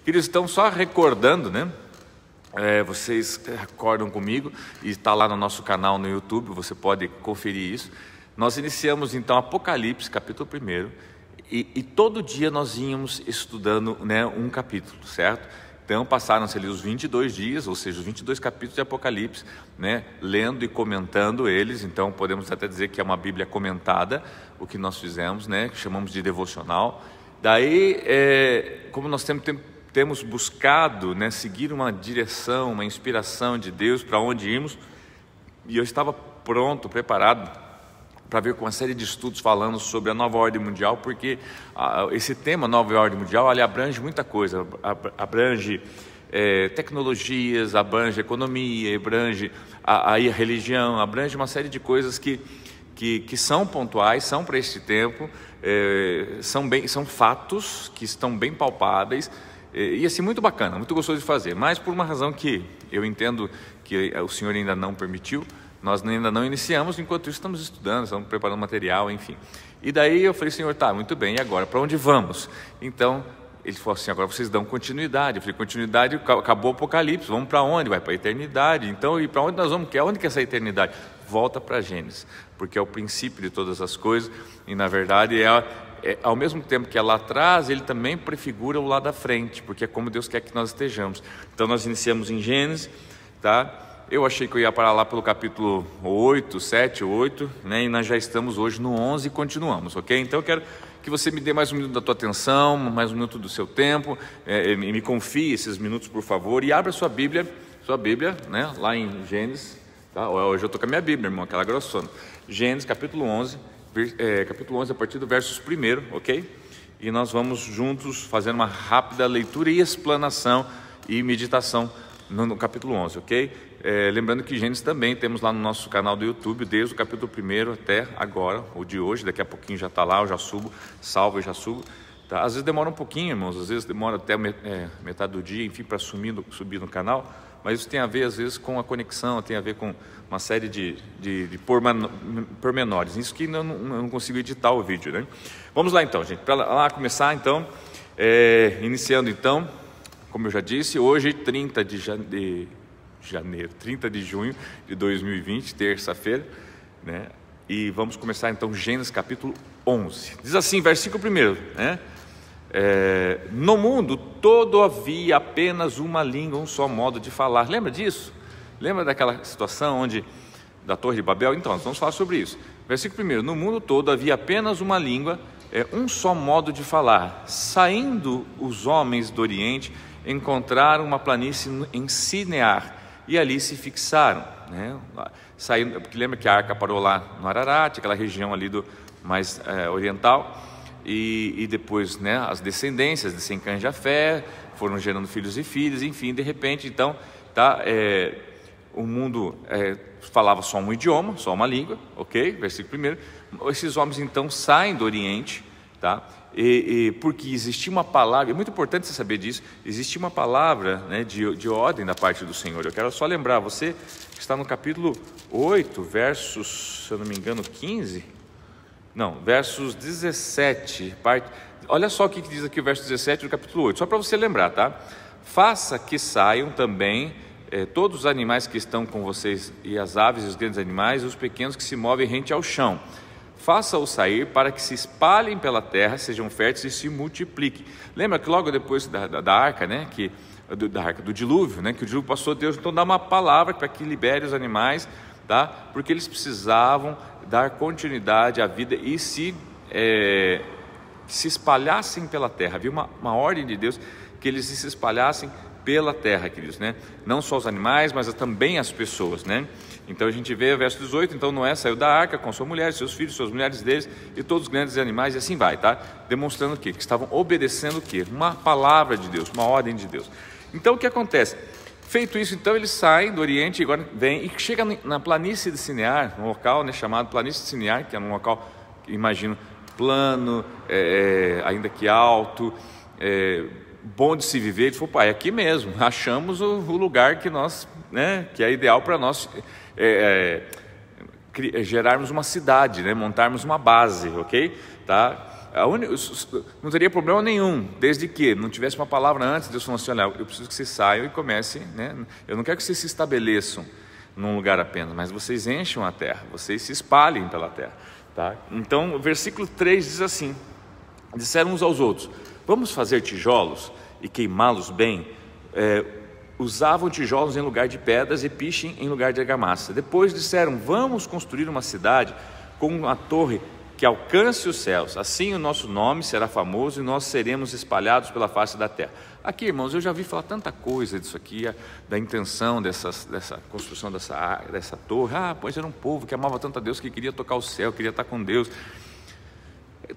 Queridos, então só recordando, né? Vocês acordam comigo e está lá no nosso canal no YouTube, você pode conferir isso. Nós iniciamos então Apocalipse, capítulo 1, e todo dia nós íamos estudando, né, um capítulo, certo? Então passaram-se ali os 22 dias, ou seja, os 22 capítulos de Apocalipse, né, lendo e comentando eles. Então podemos até dizer que é uma Bíblia comentada, o que nós fizemos, né, que chamamos de devocional. Daí, como nós temos buscado, né, seguir uma direção, uma inspiração de Deus para onde irmos, e eu estava pronto, preparado para vir com uma série de estudos falando sobre a nova ordem mundial, porque esse tema, nova ordem mundial, ele abrange muita coisa, abrange tecnologias, abrange economia, abrange a religião, abrange uma série de coisas que são pontuais, são para este tempo, são fatos que estão bem palpáveis, e assim, muito bacana, muito gostoso de fazer, mas por uma razão que eu entendo que o Senhor ainda não permitiu, nós ainda não iniciamos. Enquanto isso estamos estudando, estamos preparando material, enfim. E daí eu falei: Senhor, tá, muito bem, e agora, para onde vamos? Então, ele falou assim: agora vocês dão continuidade. Eu falei: continuidade, acabou o Apocalipse, vamos para onde? Vai para a eternidade. Então, e para onde nós vamos? Onde que é essa eternidade? Volta para Gênesis, porque é o princípio de todas as coisas, e na verdade ao mesmo tempo que é lá atrás, ele também prefigura o lá da frente, porque é como Deus quer que nós estejamos. Então nós iniciamos em Gênesis, tá? Eu achei que eu ia parar lá pelo capítulo 8, 7, 8, né? E nós já estamos hoje no 11 e continuamos, ok? Então eu quero que você me dê mais um minuto da tua atenção, mais um minuto do seu tempo, me confie esses minutos, por favor, e abra sua Bíblia, né? Lá em Gênesis, tá? Hoje eu estou com a minha Bíblia, irmão, aquela grossona. Gênesis, capítulo 11, a partir do versos 1, ok? E nós vamos juntos fazendo uma rápida leitura e explanação e meditação no capítulo 11, ok? Lembrando que Gênesis também temos lá no nosso canal do YouTube, desde o capítulo 1 até agora, o de hoje. Daqui a pouquinho já está lá, eu já subo, salvo e já subo, tá? Às vezes demora um pouquinho, irmãos, às vezes demora até metade do dia, enfim, para subir no canal, mas isso tem a ver às vezes com a conexão, tem a ver com uma série de pormenores, isso que eu não consigo editar o vídeo, né? Vamos lá então, gente, para lá começar então, iniciando então, como eu já disse, hoje 30 de junho de 2020, terça-feira, né? E vamos começar então Gênesis capítulo 11. Diz assim, versículo 1, né? No mundo todo havia apenas uma língua, um só modo de falar. Lembra disso? Lembra daquela situação da Torre de Babel? Então, nós vamos falar sobre isso. Versículo 1, no mundo todo havia apenas uma língua, um só modo de falar. Saindo os homens do Oriente, encontraram uma planície em Sinear, e ali se fixaram, né? Saindo, porque lembra que a arca parou lá no Ararat, aquela região ali do mais oriental, e depois, né, as descendências de Sem, Cã e Jafé foram gerando filhos e filhas, enfim, de repente, então, tá, o mundo falava só um idioma, só uma língua, ok? Versículo 1. Esses homens então saem do Oriente, tá? Porque existia uma palavra, é muito importante você saber disso, existia uma palavra, né, de ordem da parte do Senhor. Eu quero só lembrar, você que está no capítulo 8, versos, se eu não me engano, 15, não, versos 17, olha só o que diz aqui o verso 17 do capítulo 8, só para você lembrar, tá? Faça que saiam também todos os animais que estão com vocês, e as aves, e os grandes animais, e os pequenos que se movem rente ao chão. Faça-os sair para que se espalhem pela terra, sejam férteis e se multipliquem. Lembra que logo depois da arca, né, da arca do dilúvio, né, que o dilúvio passou, Deus então dá uma palavra para que libere os animais, tá? Porque eles precisavam dar continuidade à vida e se espalhassem pela terra. Havia uma ordem de Deus que eles se espalhassem pela terra, queridos, né? Não só os animais, mas também as pessoas, né? Então a gente vê o verso 18, então Noé saiu da arca com sua mulher, seus filhos, suas mulheres deles e todos os grandes animais, e assim vai, tá? Demonstrando o quê? Que estavam obedecendo o quê? Uma palavra de Deus, uma ordem de Deus. Então o que acontece? Feito isso, então eles saem do Oriente, agora vem e chega na planície de Sinear, um local, né, chamado planície de Sinear, que é um local, imagino, plano, ainda que alto, bom de se viver. Ele falou: pai, aqui mesmo, achamos o lugar que nós, né, que é ideal para nós gerarmos uma cidade, né, montarmos uma base, ok? Tá? Não teria problema nenhum, desde que não tivesse uma palavra antes. Deus falou assim: olha, eu preciso que vocês saiam e comecem, né? Eu não quero que vocês se estabeleçam num lugar apenas, mas vocês encham a terra, vocês se espalhem pela terra, tá? Então o versículo 3 diz assim: disseram uns aos outros: vamos fazer tijolos e queimá-los bem. Usavam tijolos em lugar de pedras e piche em lugar de argamassa. Depois disseram: vamos construir uma cidade com uma torre que alcance os céus, assim o nosso nome será famoso e nós seremos espalhados pela face da terra. Aqui, irmãos, eu já vi falar tanta coisa disso aqui, da intenção dessa construção dessa torre. Pois era um povo que amava tanto a Deus, que queria tocar o céu, queria estar com Deus.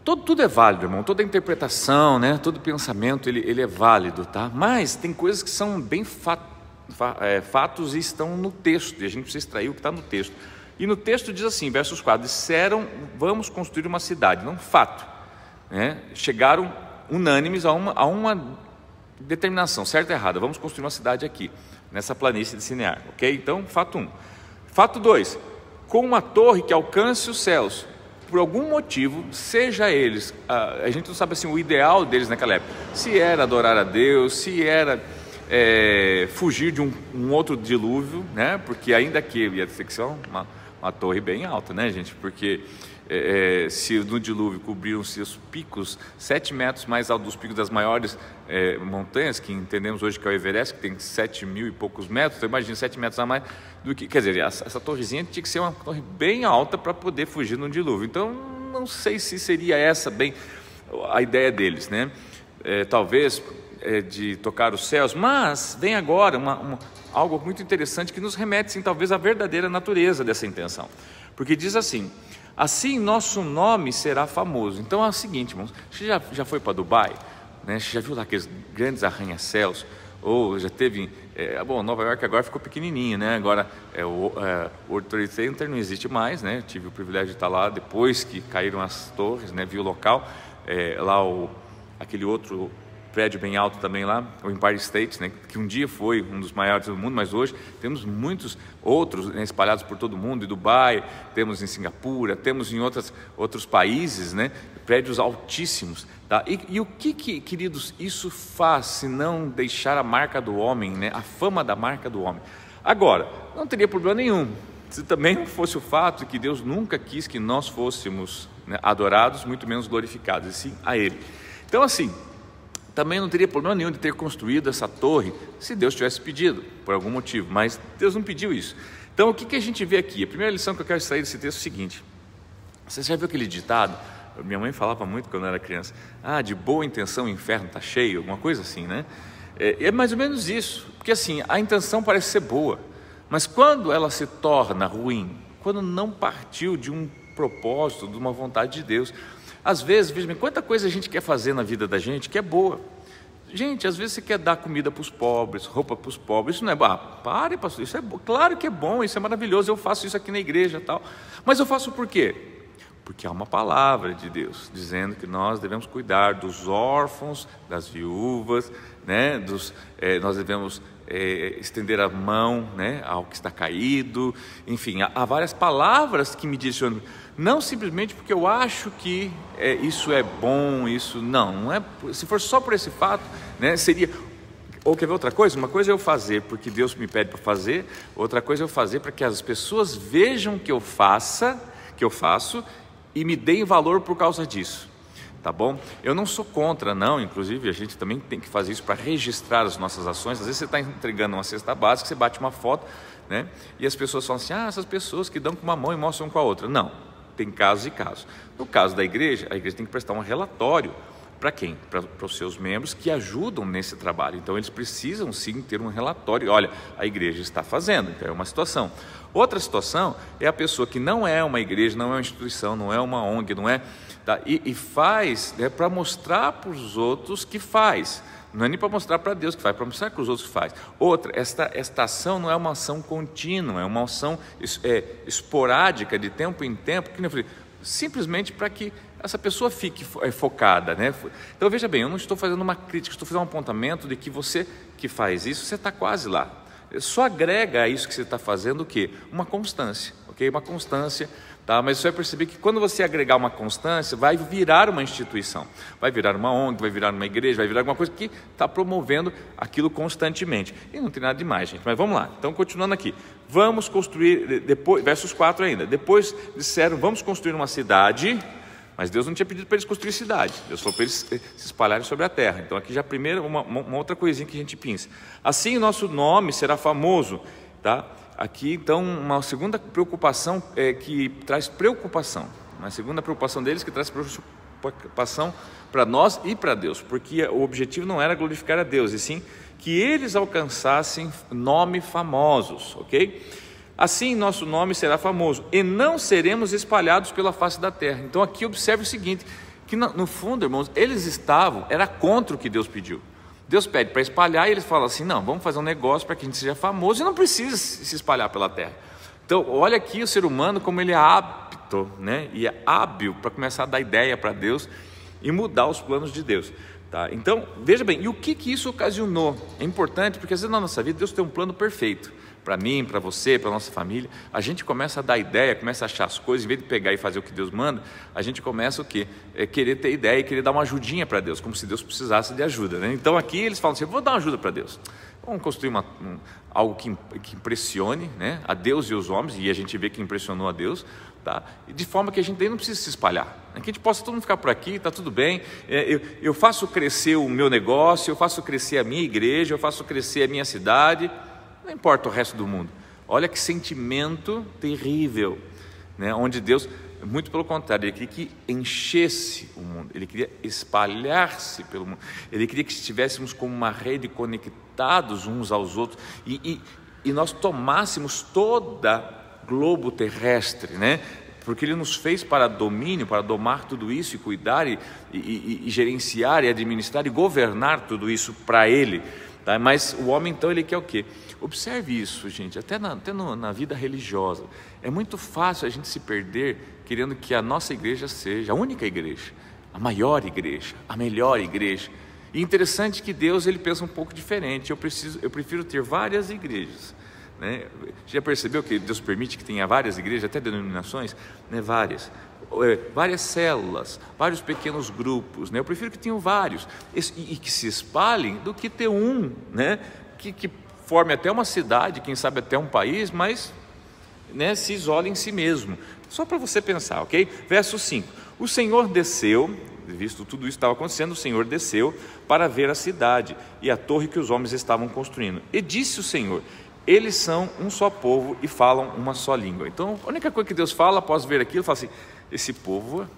Tudo é válido, irmão, toda interpretação, né? Todo pensamento ele é válido, tá? Mas tem coisas que são bem fatos e estão no texto, e a gente precisa extrair o que está no texto. E no texto diz assim, versos 4, disseram: vamos construir uma cidade, não fato, né? Chegaram unânimes a uma determinação, certo ou errada: vamos construir uma cidade aqui, nessa planície de Sinear, ok? Então, fato 1. Fato 2, com uma torre que alcance os céus. Por algum motivo, seja eles, a gente não sabe assim o ideal deles naquela época, se era adorar a Deus, se era fugir de um outro dilúvio, né? Porque ainda que ia ter que ser uma torre bem alta, né, gente? Porque se no dilúvio cobriram-se os picos 7 metros mais altos dos picos das maiores montanhas, que entendemos hoje que é o Everest, que tem 7.000 e poucos metros, então imagina 7 metros a mais do que, quer dizer, essa torrezinha tinha que ser uma torre bem alta para poder fugir no dilúvio. Então não sei se seria essa bem a ideia deles, né? Talvez de tocar os céus, mas vem agora algo muito interessante que nos remete, sim, talvez à verdadeira natureza dessa intenção, porque diz assim: assim nosso nome será famoso. Então é o seguinte, irmãos, você já foi para Dubai, né? Você já viu lá aqueles grandes arranha-céus? Ou já teve, Nova York agora ficou pequenininho, né? Agora o World Trade Center não existe mais, né? Tive o privilégio de estar lá depois que caíram as torres, né? Vi o local, lá aquele outro prédio bem alto também lá, o Empire State, né, que um dia foi um dos maiores do mundo, mas hoje temos muitos outros, né, espalhados por todo o mundo. Em Dubai, temos em Singapura, temos em outros países, né, prédios altíssimos, tá? E o que, queridos, isso faz se não deixar a marca do homem, né, a fama da marca do homem? Agora, não teria problema nenhum se também não fosse o fato de que Deus nunca quis que nós fôssemos, né, adorados, muito menos glorificados, e sim a Ele. Então, assim, também não teria problema nenhum de ter construído essa torre se Deus tivesse pedido, por algum motivo, mas Deus não pediu isso. Então o que a gente vê aqui? A primeira lição que eu quero extrair desse texto é o seguinte: você já viu aquele ditado? Minha mãe falava muito quando eu era criança: de boa intenção o inferno está cheio, alguma coisa assim, né? É mais ou menos isso, porque assim, a intenção parece ser boa, mas quando ela se torna ruim, quando não partiu de um propósito, de uma vontade de Deus. Às vezes, veja bem, quanta coisa a gente quer fazer na vida da gente que é boa. Gente, às vezes você quer dar comida para os pobres, roupa para os pobres. Isso não é bom. Pare, pastor, isso é bom. Claro que é bom, isso é maravilhoso. Eu faço isso aqui na igreja e tal. Mas eu faço por quê? Porque há uma palavra de Deus dizendo que nós devemos cuidar dos órfãos, das viúvas, né? Nós devemos estender a mão, né, ao que está caído. Enfim, há várias palavras que me direcionam. Não simplesmente porque eu acho que isso é bom, isso não é. Se for só por esse fato, né, seria. Ou quer ver outra coisa? Uma coisa é eu fazer porque Deus me pede para fazer, outra coisa é eu fazer para que as pessoas vejam que eu faço e me deem valor por causa disso, tá bom? Eu não sou contra, não. Inclusive a gente também tem que fazer isso para registrar as nossas ações. Às vezes você está entregando uma cesta básica, você bate uma foto, né, e as pessoas falam assim: essas pessoas que dão com uma mão e mostram com a outra. Não. Tem casos e casos. No caso da igreja, a igreja tem que prestar um relatório para quem? Para os seus membros que ajudam nesse trabalho. Então eles precisam sim ter um relatório. Olha, a igreja está fazendo. Então é uma situação. Outra situação é a pessoa que não é uma igreja, não é uma instituição, não é uma ONG, não é, tá? E faz, né, para mostrar para os outros que faz. Não é nem para mostrar para Deus que faz, para mostrar para os outros que faz. Outra, esta ação não é uma ação contínua, é uma ação esporádica, de tempo em tempo, que eu falei, simplesmente para que essa pessoa fique focada, né? Então veja bem, eu não estou fazendo uma crítica, estou fazendo um apontamento de que você que faz isso, você está quase lá. Só agrega a isso que você está fazendo o quê? Uma constância, ok? ok? Uma constância, tá? Mas você vai perceber que quando você agregar uma constância, vai virar uma instituição, vai virar uma ONG, vai virar uma igreja, vai virar alguma coisa que está promovendo aquilo constantemente. E não tem nada demais, gente, mas vamos lá. Então, continuando aqui, vamos construir, depois, versos 4 ainda, depois disseram, vamos construir uma cidade. Mas Deus não tinha pedido para eles construir cidade, Deus falou para eles se espalharem sobre a terra. Então aqui já primeiro uma outra coisinha que a gente pensa. Assim o nosso nome será famoso, tá? Aqui então uma segunda preocupação que traz preocupação, uma segunda preocupação deles que traz preocupação para nós e para Deus, porque o objetivo não era glorificar a Deus, e sim que eles alcançassem nome famosos, ok? Assim nosso nome será famoso e não seremos espalhados pela face da terra. Então aqui observe o seguinte, que no fundo, irmãos, eles era contra o que Deus pediu. Deus pede para espalhar e eles falam assim, não, vamos fazer um negócio para que a gente seja famoso e não precisa se espalhar pela terra. Então olha aqui o ser humano como ele é apto, né? E é hábil para começar a dar ideia para Deus e mudar os planos de Deus. Tá? Então veja bem, e o que isso ocasionou? É importante porque às vezes na nossa vida Deus tem um plano perfeito. Para mim, para você, para a nossa família, a gente começa a dar ideia, começa a achar as coisas, em vez de pegar e fazer o que Deus manda, a gente começa o quê? Querer ter ideia e querer dar uma ajudinha para Deus, como se Deus precisasse de ajuda, né? Então aqui eles falam assim, vou dar uma ajuda para Deus, vamos construir algo que impressione, né, a Deus e os homens, e a gente vê que impressionou a Deus, tá? E de forma que a gente não precisa se espalhar, que a gente possa todo mundo ficar por aqui, está tudo bem, eu faço crescer o meu negócio, eu faço crescer a minha igreja, eu faço crescer a minha cidade, não importa o resto do mundo. Olha que sentimento terrível, né? Onde Deus, muito pelo contrário, Ele queria que enchesse o mundo, Ele queria espalhar-se pelo mundo, Ele queria que estivéssemos como uma rede conectados uns aos outros e nós tomássemos toda globo terrestre, né? Porque Ele nos fez para domínio, para domar tudo isso e cuidar e gerenciar e administrar e governar tudo isso para Ele. Tá? Mas o homem então ele quer o quê? Observe isso, gente, até na vida religiosa. É muito fácil a gente se perder querendo que a nossa igreja seja a única igreja, a maior igreja, a melhor igreja. E interessante que Deus ele pensa um pouco diferente. Eu prefiro ter várias igrejas, né? Já percebeu que Deus permite que tenha várias igrejas, até denominações, né? Várias células, vários pequenos grupos, né? Eu prefiro que tenham vários e que se espalhem do que ter um, né? Que forme até uma cidade, quem sabe até um país, mas, né, se isole em si mesmo. Só para você pensar, ok? Verso 5, o Senhor desceu, visto tudo isso estava acontecendo, o Senhor desceu para ver a cidade e a torre que os homens estavam construindo, e disse o Senhor, eles são um só povo e falam uma só língua. Então a única coisa que Deus fala após ver aquilo, fala assim, esse povo,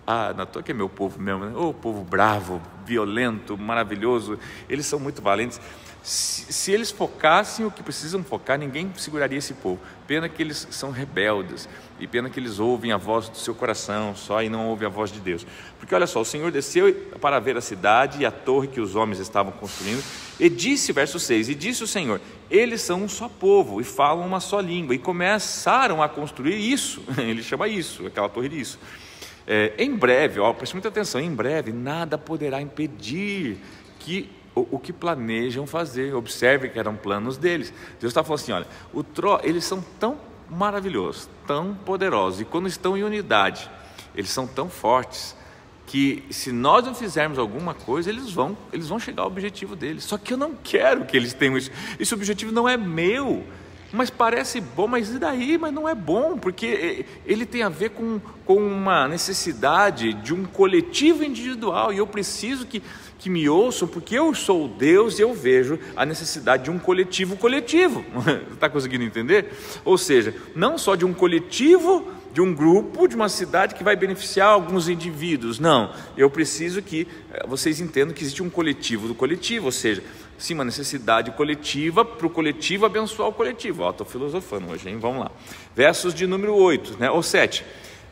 na toa que é meu povo mesmo, né? Oh, povo bravo, violento, maravilhoso, eles são muito valentes. Se eles focassem o que precisam focar, ninguém seguraria esse povo. Pena que eles são rebeldes, e pena que eles ouvem a voz do seu coração só e não ouvem a voz de Deus. Porque olha só, o Senhor desceu para ver a cidade e a torre que os homens estavam construindo, e disse, verso 6, e disse o Senhor, eles são um só povo e falam uma só língua, e começaram a construir isso, ele chama isso, aquela torre de isso. Em breve, preste muita atenção, em breve nada poderá impedir que o que planejam fazer. Observe que eram planos deles. Deus está falando assim, olha, eles são tão maravilhosos, tão poderosos, e quando estão em unidade, eles são tão fortes, que se nós não fizermos alguma coisa, eles vão chegar ao objetivo deles. Só que eu não quero que eles tenham isso. Esse objetivo não é meu, mas parece bom, mas e daí? Mas não é bom, porque ele tem a ver com uma necessidade de um coletivo individual, e eu preciso que me ouçam, porque eu sou Deus e eu vejo a necessidade de um coletivo. Está conseguindo entender? Ou seja, não só de um coletivo, de um grupo, de uma cidade que vai beneficiar alguns indivíduos. Não, eu preciso que vocês entendam que existe um coletivo do coletivo, ou seja, sim, uma necessidade coletiva para o coletivo abençoar o coletivo. Estou filosofando hoje, hein? Vamos lá. Versos de número 8, né? Ou 7.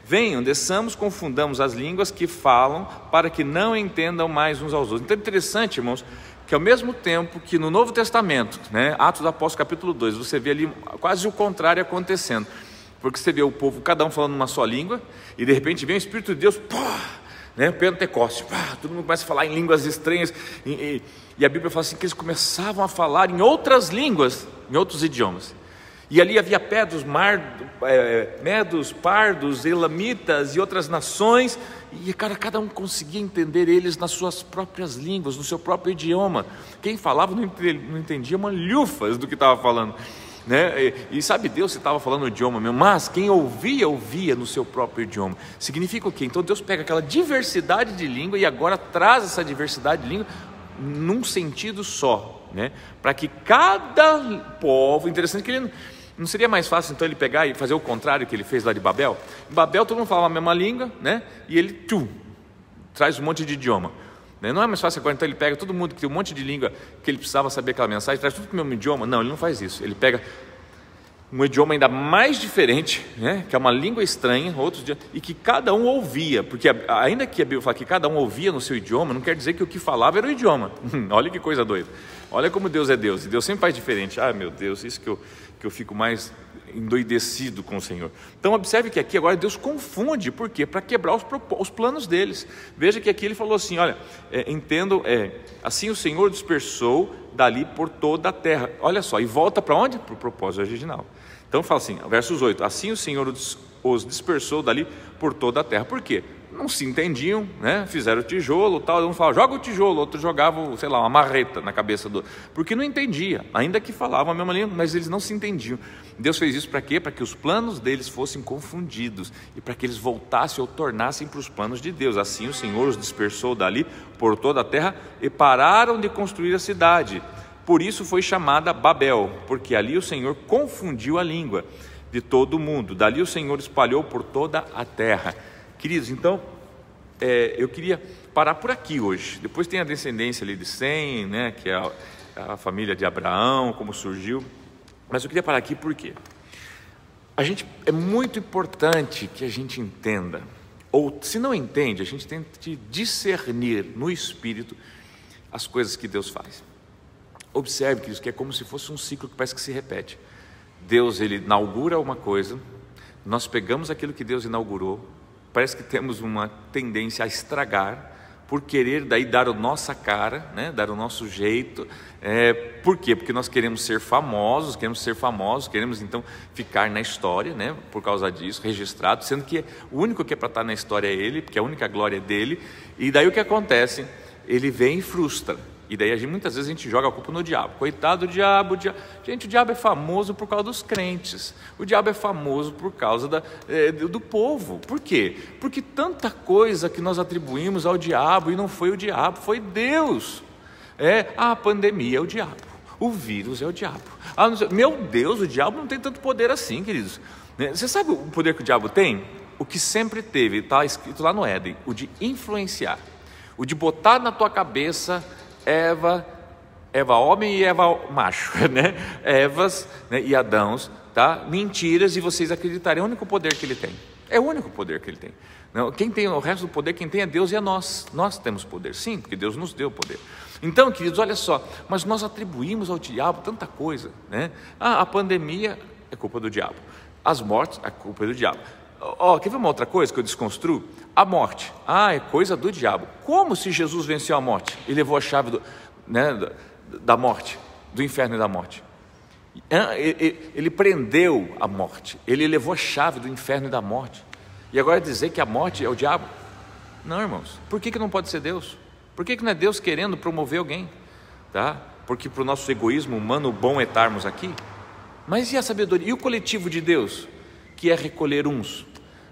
Venham, desçamos, confundamos as línguas que falam, para que não entendam mais uns aos outros. Então é interessante, irmãos, que ao mesmo tempo que no Novo Testamento, né, Atos dos Apóstolos capítulo 2, você vê ali quase o contrário acontecendo, porque você vê o povo, cada um falando uma só língua, e de repente vem o Espírito de Deus, né, Pentecostes, todo mundo começa a falar em línguas estranhas, e a Bíblia fala assim, que eles começavam a falar em outras línguas, em outros idiomas. E ali havia medos, pardos, elamitas e outras nações, e cada um conseguia entender eles nas suas próprias línguas, no seu próprio idioma. Quem falava não entendia uma lhufas do que estava falando, né? E sabe Deus se estava falando o idioma mesmo, mas quem ouvia no seu próprio idioma. Significa o quê? Então Deus pega aquela diversidade de língua e agora traz essa diversidade de língua num sentido só, né? Para que cada povo, interessante que ele não seria mais fácil então ele pegar e fazer o contrário que ele fez lá de Babel? Em Babel todo mundo falava a mesma língua, né? E ele traz um monte de idioma, né? Não é mais fácil agora então ele pega todo mundo que tem um monte de língua que ele precisava saber aquela mensagem, traz tudo com o mesmo idioma? Não, ele não faz isso. Ele pega um idioma ainda mais diferente, né? Que é uma língua estranha, e que cada um ouvia, porque ainda que a Bíblia fala que cada um ouvia no seu idioma, não quer dizer que o que falava era o idioma. Olha que coisa doida. Olha como Deus é Deus, e Deus sempre faz diferente. Ah, meu Deus, isso que eu fico mais endoidecido com o Senhor. Então observe que aqui agora Deus confunde. Por quê? Para quebrar os planos deles. Veja que aqui ele falou assim, olha, assim o Senhor dispersou dali por toda a terra. Olha só, e volta para onde? Para o propósito original. Então fala assim, versos 8, assim o Senhor os dispersou dali por toda a terra. Por quê? Não se entendiam, né? Fizeram tijolo, tal. Um falava, joga o tijolo, outro jogava, sei lá, uma marreta na cabeça porque não entendia, ainda que falavam a mesma língua, mas eles não se entendiam. Deus fez isso para quê? Para que os planos deles fossem confundidos e para que eles voltassem ou tornassem para os planos de Deus. Assim o Senhor os dispersou dali por toda a terra e pararam de construir a cidade. Por isso foi chamada Babel, porque ali o Senhor confundiu a língua de todo mundo. Dali o Senhor espalhou por toda a terra. Queridos, então, eu queria parar por aqui hoje. Depois tem a descendência ali de Sem, né, que é a família de Abraão, como surgiu. Mas eu queria parar aqui por quê? É muito importante que a gente entenda, ou se não entende, a gente tente discernir no Espírito as coisas que Deus faz. Observe, queridos, que é como se fosse um ciclo que parece que se repete. Deus, ele inaugura uma coisa, nós pegamos aquilo que Deus inaugurou, parece que temos uma tendência a estragar, por querer daí dar a nossa cara, né? Dar o nosso jeito. Por quê? Porque nós queremos ser famosos, queremos então ficar na história, né? Por causa disso, registrado, sendo que o único que é para estar na história é Ele, porque a única glória é dele. E daí o que acontece? Ele vem e frustra. E daí muitas vezes a gente joga a culpa no diabo. Coitado do diabo, Gente, o diabo é famoso por causa dos crentes. O diabo é famoso por causa do povo. Por quê? Porque tanta coisa que nós atribuímos ao diabo, e não foi o diabo, foi Deus. A pandemia é o diabo, o vírus é o diabo. Meu Deus, o diabo não tem tanto poder assim, queridos. Você sabe o poder que o diabo tem? O que sempre teve, está escrito lá no Éden, o de influenciar, o de botar na tua cabeça Eva homem e Eva macho, né? Evas, né, e Adãos, tá? Mentiras, e vocês acreditarem. É o único poder que ele tem. É o único poder que ele tem. Não, quem tem o resto do poder, quem tem é Deus e é nós. Nós temos poder, sim, porque Deus nos deu poder. Então, queridos, olha só, mas nós atribuímos ao diabo tanta coisa, né? A pandemia é culpa do diabo. As mortes é culpa do diabo. Quer ver uma outra coisa que eu desconstruo? A morte, é coisa do diabo. Como se Jesus venceu a morte e levou a chave da morte, do inferno e da morte? Ele prendeu a morte, ele levou a chave do inferno e da morte. E agora dizer que a morte é o diabo? Não, irmãos. Por que não pode ser Deus? Por que não é Deus querendo promover alguém? Tá? Porque para o nosso egoísmo humano, o bom é estarmos aqui. Mas e a sabedoria? E o coletivo de Deus, que é recolher uns?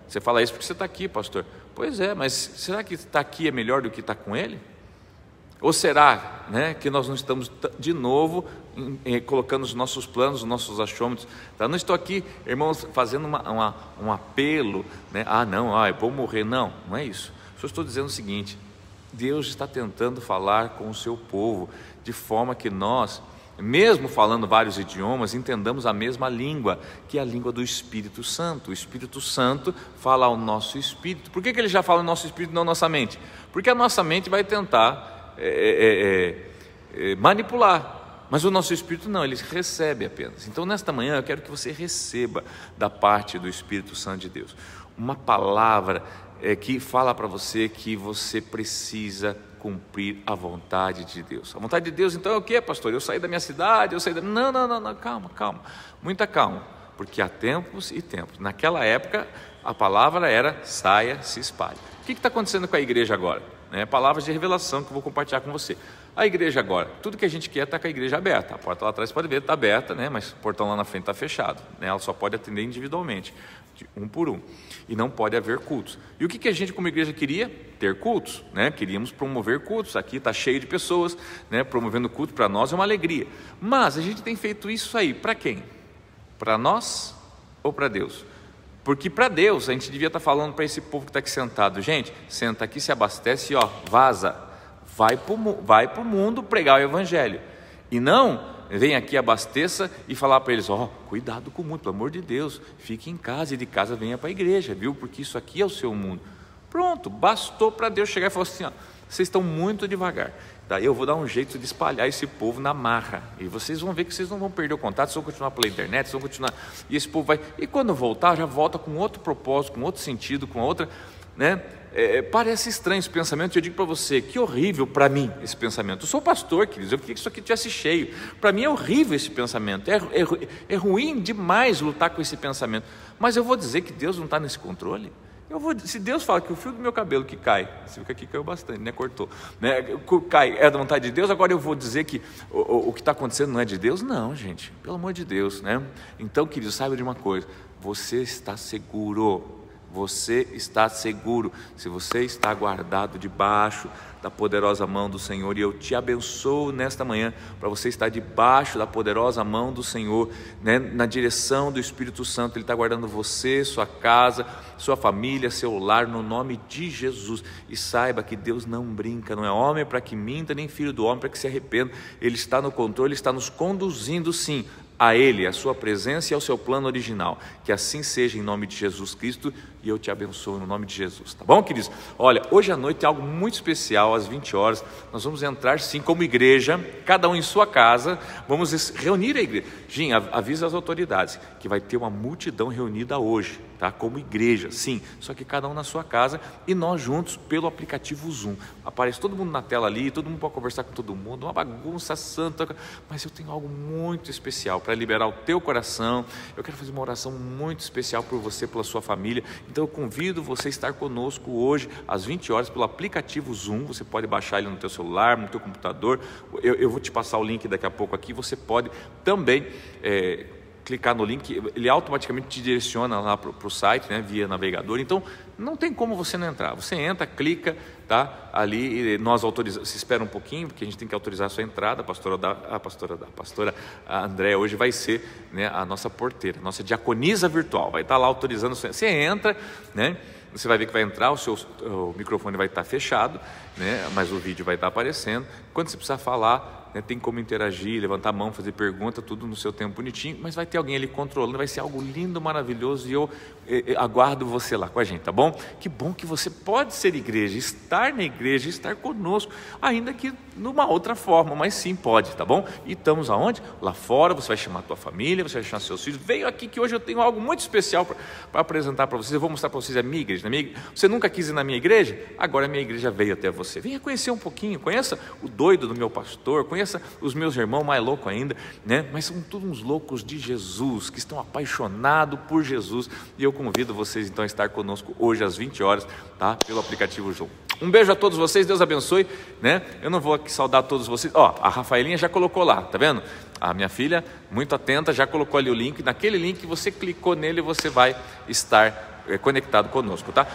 Você fala isso porque você está aqui, pastor. Pois é, mas será que estar aqui é melhor do que estar com Ele? Ou será, né, que nós não estamos de novo colocando os nossos planos, os nossos achômetros? Tá? Não estou aqui, irmãos, fazendo um apelo, né? Eu vou morrer. Não é isso. Só estou dizendo o seguinte: Deus está tentando falar com o seu povo, de forma que nós, mesmo falando vários idiomas, entendamos a mesma língua, que é a língua do Espírito Santo. O Espírito Santo fala ao nosso espírito. Por que ele já fala no nosso espírito e não nossa mente? Porque a nossa mente vai tentar manipular, mas o nosso espírito não, ele recebe apenas. Então nesta manhã eu quero que você receba da parte do Espírito Santo de Deus uma palavra que fala para você que você precisa cumprir a vontade de Deus. A vontade de Deus então é o que, pastor? Eu saí da minha cidade, Não, calma, muita calma, porque há tempos e tempos. Naquela época a palavra era saia, se espalhe. O que está acontecendo com a igreja agora? Palavras de revelação que eu vou compartilhar com você. A igreja agora, tudo que a gente quer está com a igreja aberta. A porta lá atrás pode ver, está aberta, mas o portão lá na frente está fechado. Ela só pode atender individualmente, um por um. E não pode haver cultos. E o que a gente como igreja queria? Ter cultos. Queríamos promover cultos. Aqui está cheio de pessoas, promovendo culto. Para nós é uma alegria. Mas a gente tem feito isso aí para quem? Para nós ou para Deus? Porque para Deus a gente devia estar falando para esse povo que está aqui sentado: gente, senta aqui, se abastece e vaza, vai para o mundo pregar o evangelho. E não vem aqui, abasteça e falar para eles: cuidado com o mundo, pelo amor de Deus, fique em casa e de casa venha para a igreja, viu? Porque isso aqui é o seu mundo. Pronto, bastou para Deus chegar e falar assim: vocês estão muito devagar. Daí eu vou dar um jeito de espalhar esse povo na marra. E vocês vão ver que vocês não vão perder o contato, vocês vão continuar pela internet, vocês vão continuar. E esse povo vai. E quando voltar, já volta com outro propósito, com outro sentido, com outra. Parece estranho esse pensamento. Eu digo para você, que horrível para mim esse pensamento. Eu sou pastor, queridos, eu queria que isso aqui tivesse cheio. Para mim é horrível esse pensamento. É ruim demais lutar com esse pensamento. Mas eu vou dizer que Deus não está nesse controle. Se Deus fala que o fio do meu cabelo que cai, você viu que aqui caiu bastante, cortou, cai, é da vontade de Deus, agora eu vou dizer que o que está acontecendo não é de Deus? Não, gente, pelo amor de Deus, Então, querido, saiba de uma coisa: você está seguro. Você está seguro, se você está guardado debaixo da poderosa mão do Senhor. E eu te abençoo nesta manhã, para você estar debaixo da poderosa mão do Senhor, na direção do Espírito Santo. Ele está guardando você, sua casa, sua família, seu lar, no nome de Jesus. E saiba que Deus não brinca, não é homem para que minta, nem filho do homem para que se arrependa. Ele está no controle, Ele está nos conduzindo sim a Ele, a sua presença e ao seu plano original. Que assim seja em nome de Jesus Cristo, e eu te abençoo no nome de Jesus, tá bom, queridos? Olha, hoje à noite tem algo muito especial, às 20 horas, nós vamos entrar sim como igreja, cada um em sua casa, vamos reunir a igreja. Gim, avisa as autoridades que vai ter uma multidão reunida hoje, tá? Como igreja, sim, só que cada um na sua casa e nós juntos pelo aplicativo Zoom. Aparece todo mundo na tela ali, todo mundo pode conversar com todo mundo, uma bagunça santa, mas eu tenho algo muito especial para liberar o teu coração. Eu quero fazer uma oração muito especial por você, pela sua família. Então eu convido você a estar conosco hoje às 20 horas pelo aplicativo Zoom. Você pode baixar ele no teu celular, no teu computador. Eu vou te passar o link daqui a pouco aqui. Você pode também clicar no link, ele automaticamente te direciona lá para o site, via navegador. Então não tem como você não entrar. Você entra, clica, tá? Ali nós autorizamos. Se espera um pouquinho, porque a gente tem que autorizar a sua entrada. A pastora Andréa hoje vai ser, a nossa porteira, a nossa diaconisa virtual. Vai estar lá autorizando. Você entra, Você vai ver que vai entrar, o microfone vai estar fechado, mas o vídeo vai estar aparecendo. Quando você precisar falar, tem como interagir, levantar a mão, fazer pergunta, tudo no seu tempo bonitinho, mas vai ter alguém ali controlando, vai ser algo lindo, maravilhoso, e eu aguardo você lá com a gente, tá bom? Que bom que você pode ser igreja, estar na igreja, estar conosco, ainda que numa outra forma, mas sim pode, tá bom? E estamos aonde? Lá fora. Você vai chamar a tua família, você vai chamar seus filhos. Veio aqui que hoje eu tenho algo muito especial para apresentar para vocês. Eu vou mostrar para vocês a minha igreja. Você nunca quis ir na minha igreja? Agora a minha igreja veio até você. Venha conhecer um pouquinho, conheça o doido do meu pastor, conheça os meus irmãos mais loucos ainda, mas são todos uns loucos de Jesus, que estão apaixonados por Jesus. E eu convido vocês então a estar conosco hoje às 20 horas, tá? Pelo aplicativo Zoom. Um beijo a todos vocês, Deus abençoe, Eu não vou aqui saudar todos vocês. A Rafaelinha já colocou lá, tá vendo? A minha filha, muito atenta, já colocou ali o link. Naquele link, você clicou nele, você vai estar conectado conosco, tá?